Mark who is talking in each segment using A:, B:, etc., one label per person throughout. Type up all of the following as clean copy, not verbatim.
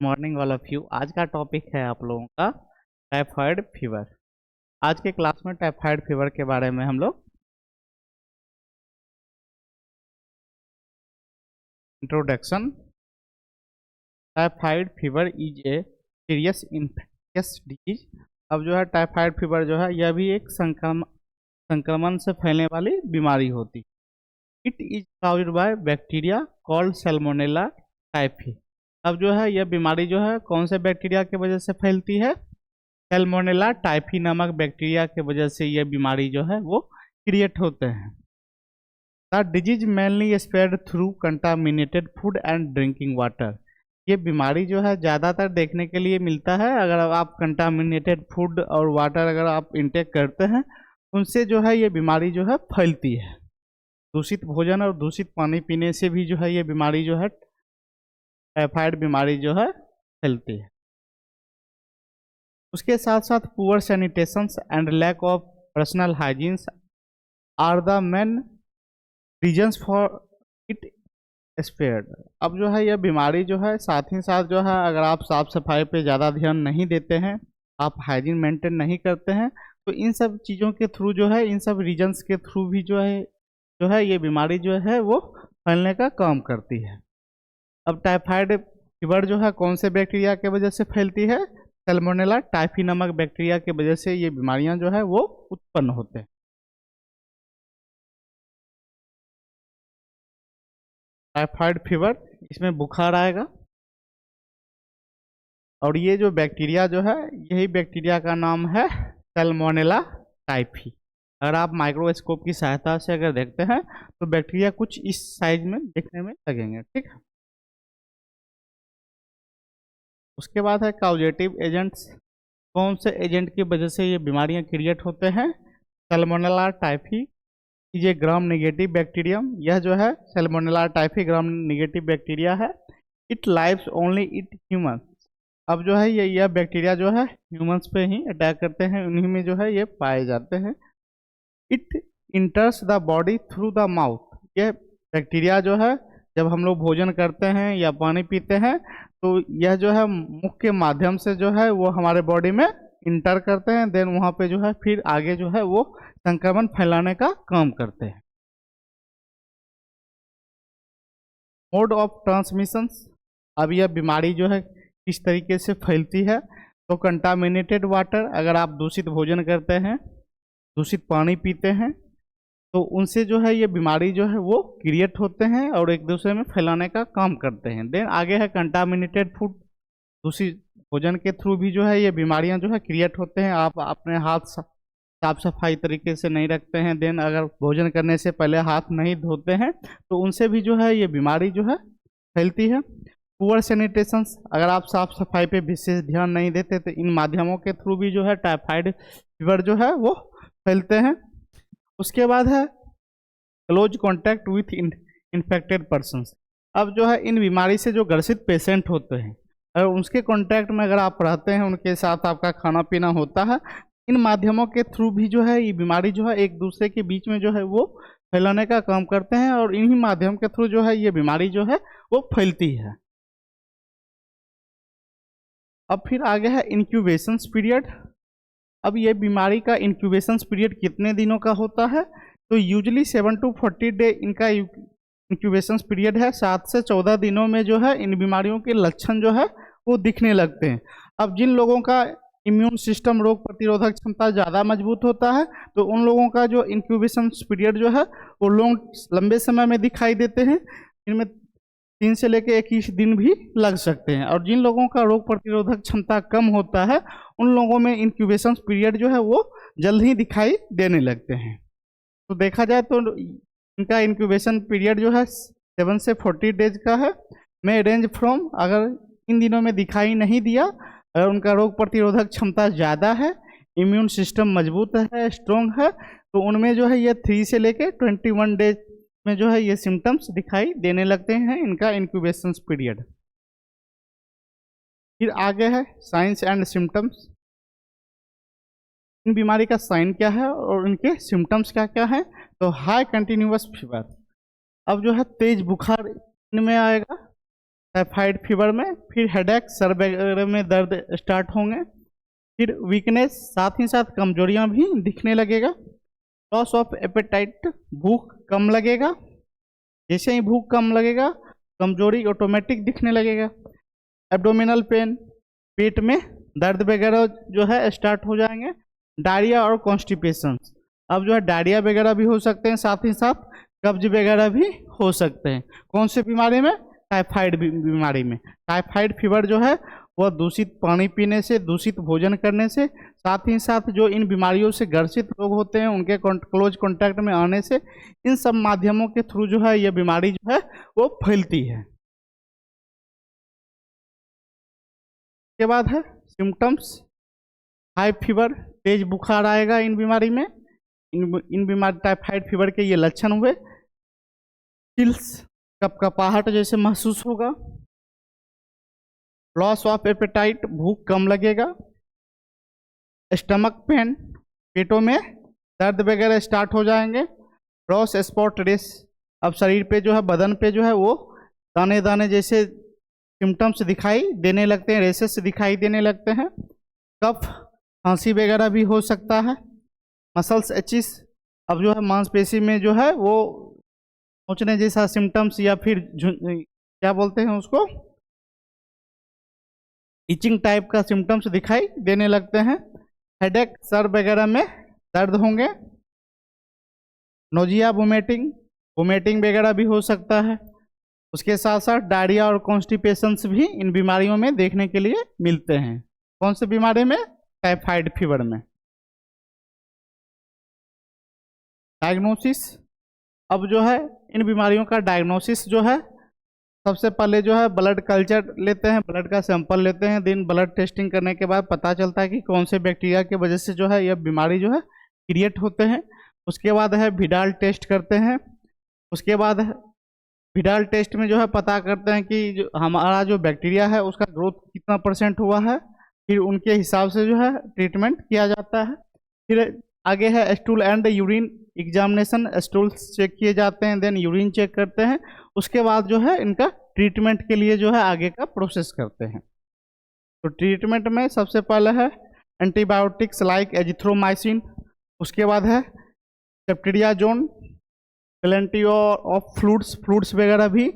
A: Morning all of you. आज का topic है आप लोगों का टाइफाइड फीवर। आज के क्लास में टाइफाइड फीवर के बारे में हम लोग introduction. Typhoid fever is a serious infectious disease. अब जो है टाइफाइड फीवर जो है यह भी एक संक्रमण से फैलने वाली बीमारी होती। It is caused by bacteria called Salmonella typhi. अब जो है यह बीमारी जो है कौन से बैक्टीरिया की वजह से फैलती है? सैल्मोनेला टाइफी नामक बैक्टीरिया की वजह से यह बीमारी जो है वो क्रिएट होते हैं। The disease mainly spread through contaminated food and drinking water. ये बीमारी जो है ज़्यादातर देखने के लिए मिलता है अगर आप कंटामिनेटेड फूड और वाटर अगर आप इंटेक करते हैं, उनसे जो है ये बीमारी जो है फैलती है। दूषित भोजन और दूषित पानी पीने से भी जो है ये बीमारी जो है टाइफाइड बीमारी जो है फैलती है। उसके साथ साथ poor sanitation and lack of personal hygienes are the main reasons for it spread. अब जो है यह बीमारी जो है साथ ही साथ जो है अगर आप साफ सफाई पे ज़्यादा ध्यान नहीं देते हैं, आप हाइजीन मेंटेन नहीं करते हैं, तो इन सब चीज़ों के थ्रू जो है इन सब रीजन्स के थ्रू भी जो है ये बीमारी जो है वो फैलने का काम करती है। अब टाइफाइड फीवर जो है कौन से बैक्टीरिया की वजह से फैलती है? सैल्मोनेला टाइफी नामक बैक्टीरिया की वजह से ये बीमारियां जो है वो उत्पन्न होते हैं। टाइफाइड फीवर, इसमें बुखार आएगा और ये जो बैक्टीरिया जो है यही बैक्टीरिया का नाम है सैल्मोनेला टाइफी। अगर आप माइक्रोस्कोप की सहायता से अगर देखते हैं तो बैक्टीरिया कुछ इस साइज में देखने में लगेंगे, ठीक है। उसके बाद है काउजेटिव एजेंट्स। कौन से एजेंट की वजह से ये बीमारियां क्रिएट होते हैं? Salmonella Typhi is a gram negative bacterium. यह जो है Salmonella Typhi gram negative bacteria है। It lives only it human. अब जो है यह बैक्टीरिया जो है ह्यूमंस पे ही अटैक करते हैं, उन्हीं में जो है ये पाए जाते हैं। It इंटर्स the body through the mouth. यह बैक्टीरिया जो है जब हम लोग भोजन करते हैं या पानी पीते हैं तो यह जो है मुख के माध्यम से जो है वो हमारे बॉडी में इंटर करते हैं, देन वहाँ पे जो है फिर आगे जो है वो संक्रमण फैलाने का काम करते हैं। Mode of transmission. अब यह बीमारी जो है किस तरीके से फैलती है? तो कंटामिनेटेड वाटर, अगर आप दूषित भोजन करते हैं, दूषित पानी पीते हैं, तो उनसे जो है ये बीमारी जो है वो क्रिएट होते हैं और एक दूसरे में फैलाने का काम करते हैं। देन आगे है कंटामिनेटेड फूड। दूषित भोजन के थ्रू भी जो है ये बीमारियां जो है क्रिएट होते हैं। आप अपने हाथ साफ सफाई तरीके से नहीं रखते हैं, देन अगर भोजन करने से पहले हाथ नहीं धोते हैं तो उनसे भी जो है ये बीमारी जो है फैलती है। पुअर सैनिटेशन, अगर आप साफ सफाई पे विशेष ध्यान नहीं देते तो इन माध्यमों के थ्रू भी जो है टाइफाइड फीवर जो है वो फैलते हैं। उसके बाद है close contact with infected persons. अब जो है इन बीमारी से जो ग्रसित पेशेंट होते हैं, अगर उसके कांटेक्ट में अगर आप रहते हैं, उनके साथ आपका खाना पीना होता है, इन माध्यमों के थ्रू भी जो है ये बीमारी जो है एक दूसरे के बीच में जो है वो फैलाने का काम करते हैं और इन्हीं माध्यम के थ्रू जो है ये बीमारी जो है वो फैलती है। अब फिर आगे है इंक्यूबेशन पीरियड। अब ये बीमारी का इंक्यूबेशन पीरियड कितने दिनों का होता है? तो यूजली 7 to 40 डे इनका इंक्यूबेशन पीरियड है। 7 से 14 दिनों में जो है इन बीमारियों के लक्षण जो है वो दिखने लगते हैं। अब जिन लोगों का इम्यून सिस्टम, रोग प्रतिरोधक क्षमता ज़्यादा मजबूत होता है तो उन लोगों का जो इंक्यूबेशन पीरियड जो है वो लंबे समय में दिखाई देते हैं। इनमें 3 से लेकर 21 दिन भी लग सकते हैं। और जिन लोगों का रोग प्रतिरोधक क्षमता कम होता है उन लोगों में इंक्यूबेशन पीरियड जो है वो जल्द ही दिखाई देने लगते हैं। तो देखा जाए तो इनका इंक्यूबेशन पीरियड जो है 7 से 40 डेज का है। में रेंज फ्रॉम, अगर इन दिनों में दिखाई नहीं दिया, अगर उनका रोग प्रतिरोधक क्षमता ज़्यादा है, इम्यून सिस्टम मजबूत है, स्ट्रॉन्ग है, तो उनमें जो है ये 3 से लेकर 21 डेज में जो है ये सिम्टम्स दिखाई देने लगते हैं, इनका इंक्यूबेशन पीरियड। फिर आगे है साइंस एंड सिम्टम्स। इन बीमारी का साइन क्या है और इनके सिम्टम्स क्या क्या है? तो हाई कंटिन्यूअस फीवर। अब जो है तेज बुखार इनमें आएगा। टाइफाइड फीवर में। फिर हेडेक, सर वगैरह में दर्द स्टार्ट होंगे। फिर वीकनेस, साथ ही साथ कमजोरियां भी दिखने लगेगा। लॉस ऑफ एपेटाइट, भूख कम लगेगा। जैसे ही भूख कम लगेगा कमजोरी ऑटोमेटिक दिखने लगेगा। एब्डोमिनल पेन, पेट में दर्द वगैरह जो है स्टार्ट हो जाएंगे। डायरिया और कॉन्स्टिपेशन, अब जो है डायरिया वगैरह भी हो सकते हैं, साथ ही साथ कब्ज वगैरह भी हो सकते हैं। कौन से बीमारी में? टाइफाइड बीमारी में। टाइफाइड फीवर जो है वह दूषित पानी पीने से, दूषित भोजन करने से, साथ ही साथ जो इन बीमारियों से ग्रसित लोग होते हैं उनके क्लोज कॉन्टैक्ट में आने से, इन सब माध्यमों के थ्रू जो है यह बीमारी जो है वो फैलती है। के बाद है सिम्टम्स। हाई फीवर, तेज बुखार आएगा इन बीमारी में। इन बीमारी टाइफाइड फीवर के ये लक्षण हुए। चिल्स, कपकपाहट जैसे महसूस होगा। लॉस ऑफ एपेटाइट, भूख कम लगेगा। स्टमक पेन, पेटों में दर्द वगैरह स्टार्ट हो जाएंगे। रॉस स्पॉट रेस, अब शरीर पे जो है, बदन पे जो है वो दाने दाने जैसे सिम्टम्स दिखाई देने लगते हैं, रेसेस दिखाई देने लगते हैं। कफ, खांसी वगैरह भी हो सकता है। मसल्स एचिस, अब जो है मांसपेशी में जो है वो नोचने जैसा सिम्टम्स या फिर क्या बोलते हैं उसको, इचिंग टाइप का सिम्टम्स दिखाई देने लगते हैं। हेडेक, सर वगैरह में दर्द होंगे। नोजिया, वोमिटिंग, वोमिटिंग वगैरह भी हो सकता है। उसके साथ साथ डायरिया और कॉन्स्टिपेशंस भी इन बीमारियों में देखने के लिए मिलते हैं। कौन से बीमारी में? टाइफाइड फीवर में। डायग्नोसिस, अब जो है इन बीमारियों का डायग्नोसिस जो है, सबसे पहले जो है ब्लड कल्चर लेते हैं, ब्लड का सैंपल लेते हैं। दिन ब्लड टेस्टिंग करने के बाद पता चलता है कि कौन से बैक्टीरिया की वजह से जो है यह बीमारी जो है क्रिएट होते हैं। उसके बाद है विडाल टेस्ट करते हैं। उसके बाद विडाल टेस्ट में जो है पता करते हैं कि जो हमारा जो बैक्टीरिया है उसका ग्रोथ कितना % हुआ है। फिर उनके हिसाब से जो है ट्रीटमेंट किया जाता है। फिर आगे है stool and urine examination, stools check किए जाते हैं, देन यूरिन चेक करते हैं। उसके बाद जो है इनका ट्रीटमेंट के लिए जो है आगे का प्रोसेस करते हैं। तो ट्रीटमेंट में सबसे पहले है एंटीबायोटिक्स लाइक एजिथ्रोमाइसिन। उसके बाद है सेफ्टिडियाजोन, प्लेंटी ऑफ फ्लूड्स वगैरह भी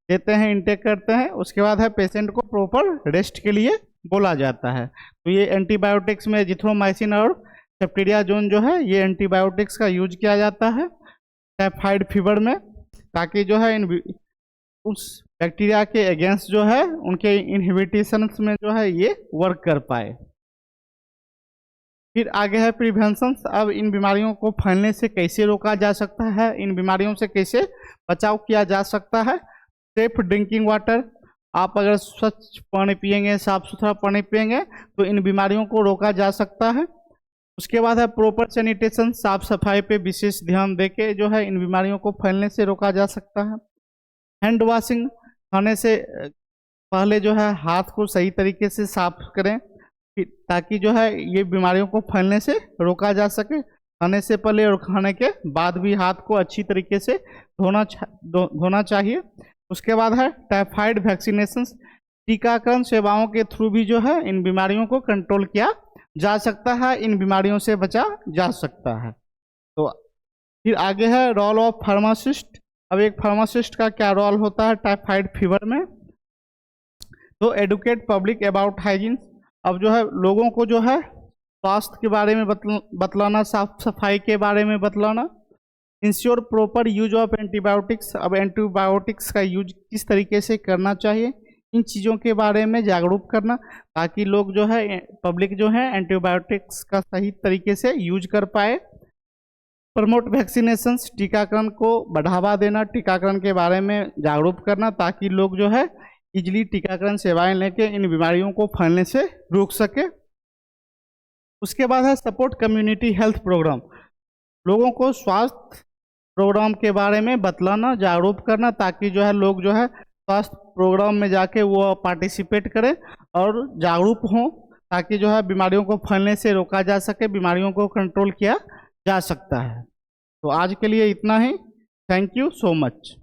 A: देते हैं, इंटेक करते हैं। उसके बाद है पेशेंट को प्रॉपर रेस्ट के लिए बोला जाता है। तो ये एंटीबायोटिक्स में एजिथ्रोमाइसिन और सेफ्टिडियाजोन जो है ये एंटीबायोटिक्स का यूज किया जाता है टाइफाइड फीवर में, ताकि जो है उस बैक्टीरिया के अगेंस्ट जो है उनके इनहिबिशन में जो है ये वर्क कर पाए। फिर आगे है प्रिवेंशन। अब इन बीमारियों को फैलने से कैसे रोका जा सकता है, इन बीमारियों से कैसे बचाव किया जा सकता है। सेफ ड्रिंकिंग वाटर, आप अगर स्वच्छ पानी पिएंगे, साफ सुथरा पानी पिएंगे तो इन बीमारियों को रोका जा सकता है। उसके बाद है प्रॉपर सैनिटेशन, साफ सफाई पे विशेष ध्यान देके जो है इन बीमारियों को फैलने से रोका जा सकता है। हैंड वॉशिंग, खाने से पहले जो है हाथ को सही तरीके से साफ करें ताकि जो है ये बीमारियों को फैलने से रोका जा सके। खाने से पहले और खाने के बाद भी हाथ को अच्छी तरीके से धोना चाहिए। उसके बाद है टाइफाइड वैक्सीनेशन, टीकाकरण सेवाओं के थ्रू भी जो है इन बीमारियों को कंट्रोल किया जा सकता है, इन बीमारियों से बचा जा सकता है। तो फिर आगे है रोल ऑफ फार्मासिस्ट। अब एक फार्मासिस्ट का क्या रोल होता है टाइफाइड फीवर में? तो एडुकेट पब्लिक अबाउट हाइजीन, अब जो है लोगों को जो है स्वास्थ्य के बारे में बतलाना, साफ सफाई के बारे में बतलाना। Ensure proper use of antibiotics, अब एंटीबायोटिक्स का यूज किस तरीके से करना चाहिए, इन चीज़ों के बारे में जागरूक करना ताकि लोग जो है पब्लिक जो है एंटीबायोटिक्स का सही तरीके से यूज कर पाए। प्रमोट वैक्सीनेशंस, टीकाकरण को बढ़ावा देना, टीकाकरण के बारे में जागरूक करना ताकि लोग जो है इजली टीकाकरण सेवाएं लेके इन बीमारियों को फैलने से रोक सके। उसके बाद है सपोर्ट कम्युनिटी हेल्थ प्रोग्राम, लोगों को स्वास्थ्य प्रोग्राम के बारे में बतलाना, जागरूक करना ताकि जो है लोग जो है स्वास्थ्य प्रोग्राम में जाके वो पार्टिसिपेट करें और जागरूक हों ताकि जो है बीमारियों को फैलने से रोका जा सके, बीमारियों को कंट्रोल किया जा सकता है। तो आज के लिए इतना ही। Thank you so much.